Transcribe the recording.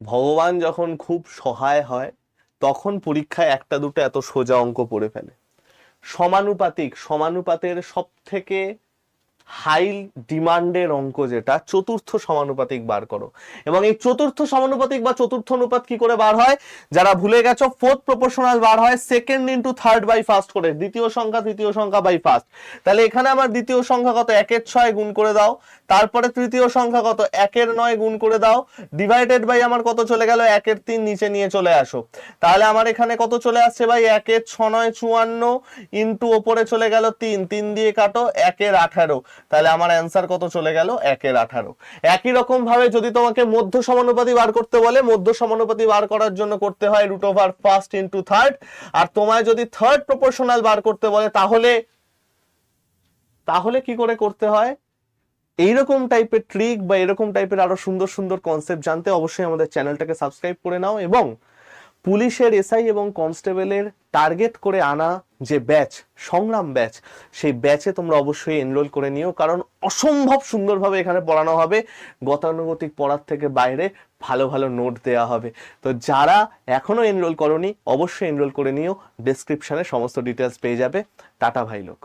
ভগবান যখন খুব সহায় হয় তখন পরীক্ষায় একটা দুটো এত সোজা অঙ্ক পড়ে ফেলে। সমানুপাতের সব থেকে হাই ডিমান্ডের অঙ্ক যেটা চতুর্থ সমানুপাতিক বার করো। এবং এই চতুর্থ সমানুপাতিক বা চতুর্থ অনুপাত কি করে বার হয়, যারা ভুলে গেছো, ফোর্থ প্রপোর্শনাল বার হয় second into third by first করে, দ্বিতীয় সংখ্যা তৃতীয় সংখ্যা বাই ফার্স্ট। তাহলে এখানে আমার দ্বিতীয় সংখ্যা কত, 1/6 গুণ করে দাও, তারপরে তৃতীয় সংখ্যা কত, 1/9 গুণ করে দাও, ডিভাইডেড বাই আমার কত চলে গেল, 1/3 নিচে নিয়ে চলে আসো। তাহলে আমার এখানে কত চলে আসছে ভাই, 1/6 = 54 ইন্টু ওপরে চলে গেল 3, 3 দিয়ে কাটো, 1/18। তাহলে আমার অ্যান্সার কত চলে গেল, 1/18। একই রকম ভাবে যদি তোমাকে মধ্য সমানুপাতি বার করতে বলে, মধ্য সমানুপাতি বার করার জন্য করতে হয় √1 ইন্টু থার্ড। আর তোমায় যদি থার্ড প্রপোর্শনাল বার করতে বলে তাহলে তাহলে কি করে করতে হয়, এইরকম টাইপের ট্রিক বা এরকম টাইপের আরো সুন্দর সুন্দর কনসেপ্ট জানতে অবশ্যই আমাদের চ্যানেলটাকে সাবস্ক্রাইব করে নাও। এবং পুলিশের এসআই এবং কনস্টেবলের টার্গেট করে আনা যে ব্যাচ, সংগ্রাম ব্যাচ, সেই ব্যাচে তোমরা অবশ্যই এনরোল করে নিও, কারণ অসম্ভব সুন্দরভাবে এখানে পড়ানো হবে। গতানুগতিক পড়ার থেকে বাইরে ভালো ভালো নোট দেওয়া হবে। তো যারা এখনো এনরোল করোনি অবশ্যই এনরোল করে নিও, ডেসক্রিপশনে সমস্ত ডিটেলস পেয়ে যাবে। টাটা ভাই লোক।